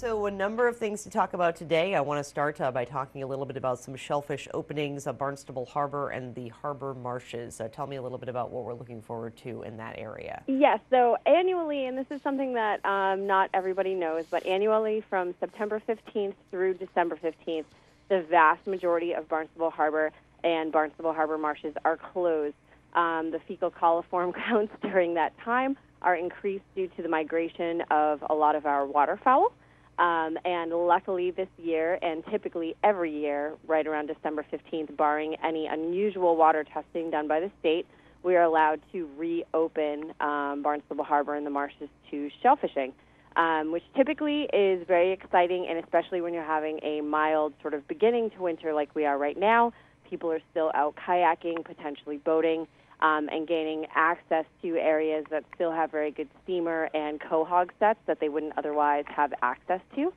So a number of things to talk about today. I want to start by talking a little bit about some shellfish openings, Barnstable Harbor and the harbor marshes. Tell me a little bit about what we're looking forward to in that area. Yes, so annually, and this is something that not everybody knows, but annually from September 15th through December 15th, the vast majority of Barnstable Harbor and Barnstable Harbor marshes are closed. The fecal coliform counts during that time are increased due to the migration of a lot of our waterfowl. And luckily this year, and typically every year, right around December 15th, barring any unusual water testing done by the state, we are allowed to reopen Barnstable Harbor and the marshes to shellfishing, which typically is very exciting, and especially when you're having a mild sort of beginning to winter like we are right now. People are still out kayaking, potentially boating, and gaining access to areas that still have very good steamer and quahog sets that they wouldn't otherwise have access to.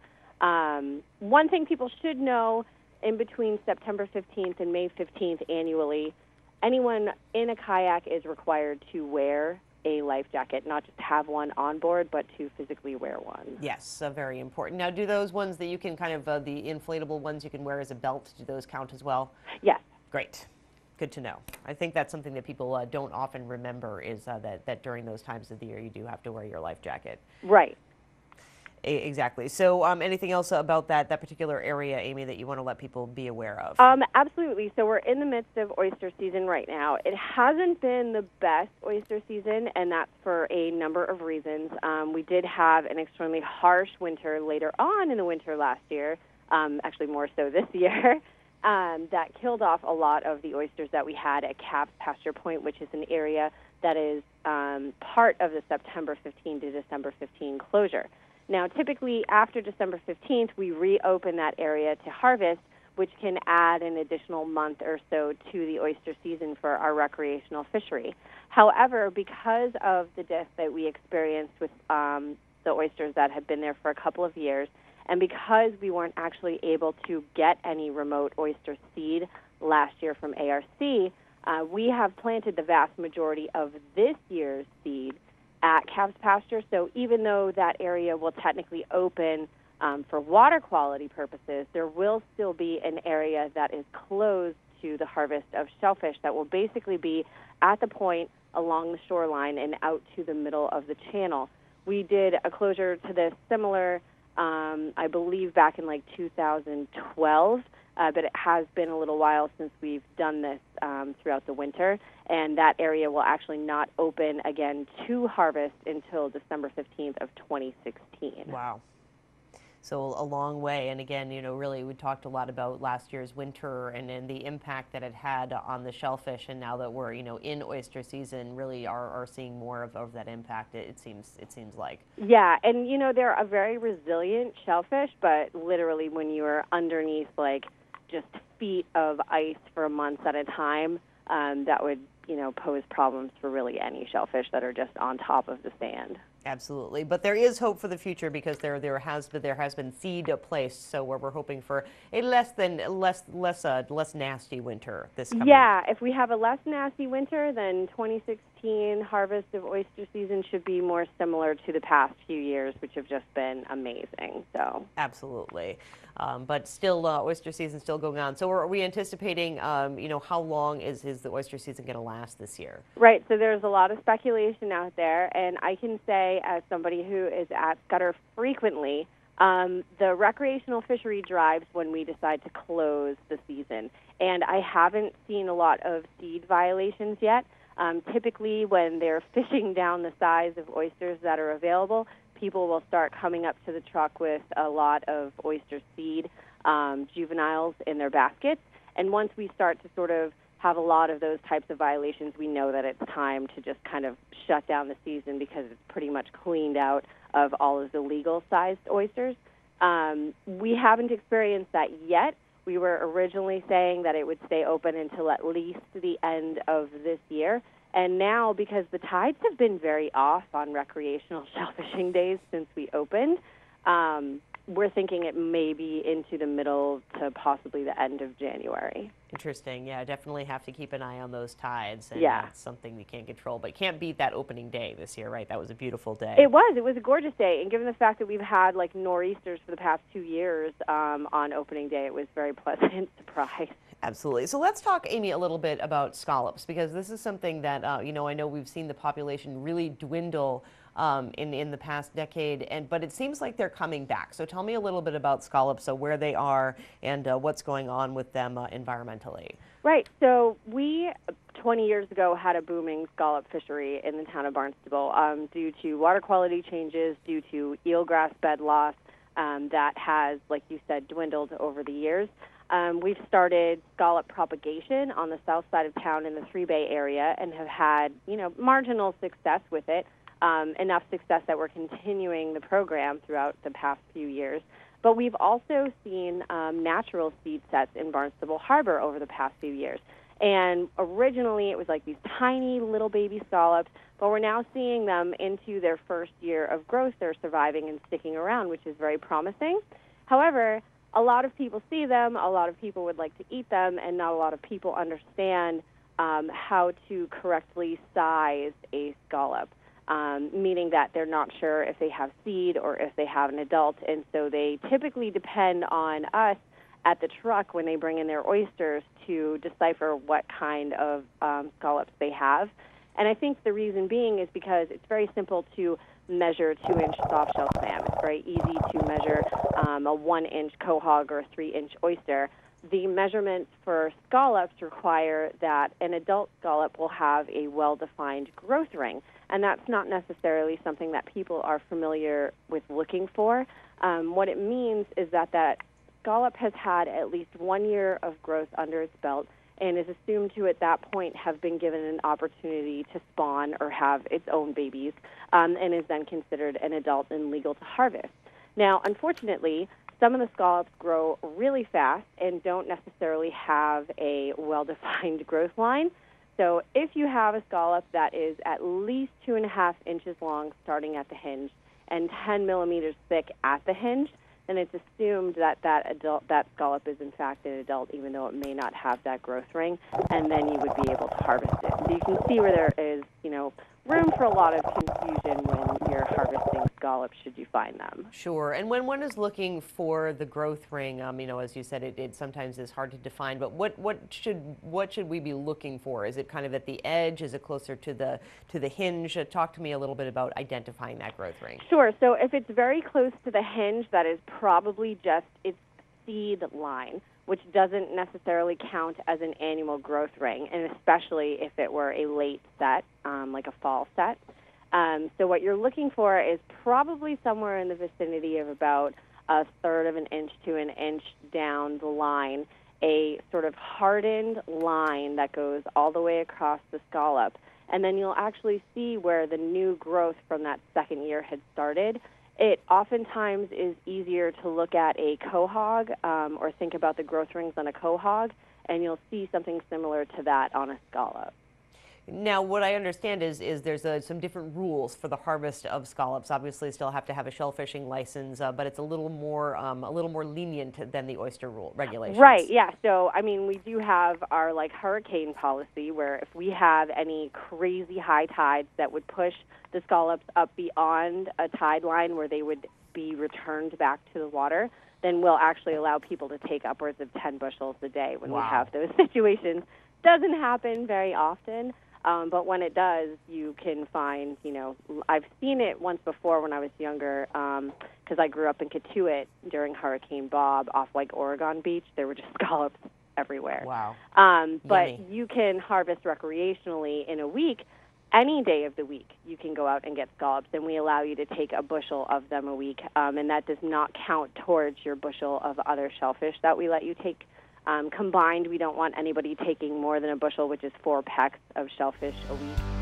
One thing people should know in between September 15th and May 15th annually, anyone in a kayak is required to wear a life jacket, not just have one on board, but to physically wear one. Yes, very important. Now, do those ones that you can kind of, the inflatable ones you can wear as a belt, do those count as well? Yes. Great. Good to know. I think that's something that people don't often remember is that during those times of the year you do have to wear your life jacket. Right. Exactly. So anything else about that particular area, Amy, that you want to let people be aware of? Absolutely. So we're in the midst of oyster season right now. It hasn't been the best oyster season, and that's for a number of reasons. We did have an extremely harsh winter later on in the winter last year, actually more so this year. That killed off a lot of the oysters that we had at Calves Pasture Point, which is an area that is part of the September 15 to December 15 closure. Now, typically after December 15th, we reopen that area to harvest, which can add an additional month or so to the oyster season for our recreational fishery. However, because of the death that we experienced with the oysters that had been there for a couple of years, and because we weren't actually able to get any remote oyster seed last year from ARC, we have planted the vast majority of this year's seed at Calves Pasture. So even though that area will technically open for water quality purposes, there will still be an area that is closed to the harvest of shellfish that will basically be at the point along the shoreline and out to the middle of the channel. We did a closure to this similar I believe back in like 2012, but it has been a little while since we've done this throughout the winter, and that area will actually not open again to harvest until December 15th of 2016. Wow. So a long way. And again, really we talked a lot about last year's winter and the impact that it had on the shellfish. And now that we're, in oyster season, really are seeing more of that impact, it seems like. Yeah, and they're a very resilient shellfish, but literally when you're underneath like just feet of ice for months at a time, that would, pose problems for really any shellfish that are just on top of the sand. Absolutely, but there is hope for the future because there has been seed placed, so we're hoping for a less nasty winter this coming. Yeah, if we have a less nasty winter, then 2016 harvest of oyster season should be more similar to the past few years, which have just been amazing. So absolutely, but still oyster season still going on. So are we anticipating, how long is the oyster season going to last this year? Right. So there's a lot of speculation out there, and I can say, as somebody who is at Scudder frequently, the recreational fishery drives when we decide to close the season. And I haven't seen a lot of seed violations yet. Typically, when they're fishing down the size of oysters that are available, people will start coming up to the truck with a lot of oyster seed juveniles in their baskets. And once we start to sort of have a lot of those types of violations, we know that it's time to just kind of shut down the season because it's pretty much cleaned out of all of the legal-sized oysters. We haven't experienced that yet. We were originally saying that it would stay open until at least the end of this year. And now, because the tides have been very off on recreational shellfishing days since we opened, we're thinking it may be into the middle to possibly the end of January. Interesting. Yeah, definitely have to keep an eye on those tides, and Yeah. that's something you can't control. But can't beat that opening day this year, right? That was a beautiful day. It was. It was a gorgeous day, and given the fact that we've had like nor'easters for the past 2 years on opening day, it was a very pleasant surprise. Absolutely. So let's talk, Amy, a little bit about scallops, because this is something that I know we've seen the population really dwindle in the past decade, but it seems like they're coming back. So tell me a little bit about scallops, so where they are, and what's going on with them environmentally. Right. So we 20 years ago had a booming scallop fishery in the town of Barnstable due to water quality changes, due to eelgrass bed loss that has, like you said, dwindled over the years. We've started scallop propagation on the south side of town in the Three Bay area and have had, marginal success with it, enough success that we're continuing the program throughout the past few years. But we've also seen natural seed sets in Barnstable Harbor over the past few years. And originally it was like these tiny little baby scallops, but we're now seeing them into their first year of growth. They're surviving and sticking around, which is very promising. However, a lot of people see them, a lot of people would like to eat them, and not a lot of people understand how to correctly size a scallop, meaning that they're not sure if they have seed or if they have an adult, and so they typically depend on us at the truck when they bring in their oysters to decipher what kind of scallops they have. And I think the reason being is because it's very simple to measure 2-inch soft-shell clam. It's very easy to measure a 1-inch quahog or a 3-inch oyster. The measurements for scallops require that an adult scallop will have a well-defined growth ring, and that's not necessarily something that people are familiar with looking for. What it means is that scallop has had at least 1 year of growth under its belt and is assumed to, at that point, have been given an opportunity to spawn or have its own babies, and is then considered an adult and legal to harvest. Now, unfortunately, some of the scallops grow really fast and don't necessarily have a well-defined growth line. So if you have a scallop that is at least 2.5 inches long starting at the hinge and 10 millimeters thick at the hinge, then it's assumed that that scallop is in fact an adult, even though it may not have that growth ring, and then you would be able to harvest it. So you can see where there is, room for a lot of confusion when you're harvesting scallops, should you find them. Sure. And when one is looking for the growth ring, as you said, it sometimes is hard to define, but what should we be looking for? Is it kind of at the edge? Is it closer to the hinge? Talk to me a little bit about identifying that growth ring. Sure. So if it's very close to the hinge, that is probably just its seed line, which doesn't necessarily count as an annual growth ring, and especially if it were a late set, like a fall set. So what you're looking for is probably somewhere in the vicinity of about 1/3 of an inch to an inch down the line, a sort of hardened line that goes all the way across the scallop. And then you'll actually see where the new growth from that second year had started. It oftentimes is easier to look at a quahog or think about the growth rings on a quahog, and you'll see something similar to that on a scallop. Now, what I understand is there's some different rules for the harvest of scallops. Obviously, still have to have a shellfishing license, but it's a little more lenient than the oyster rule regulations. Right. Yeah. So, we do have our hurricane policy, where if we have any crazy high tides that would push the scallops up beyond a tide line where they would be returned back to the water, then we'll actually allow people to take upwards of 10 bushels a day when we have those situations. Doesn't happen very often. But when it does, you can find, I've seen it once before when I was younger, because I grew up in Katuitt during Hurricane Bob off Oregon Beach. There were just scallops everywhere. Wow. But Yummy. you can harvest recreationally in a week. Any day of the week, you can go out and get scallops, and we allow you to take a bushel of them a week, and that does not count towards your bushel of other shellfish that we let you take. Combined, we don't want anybody taking more than a bushel, which is 4 pecks of shellfish a week.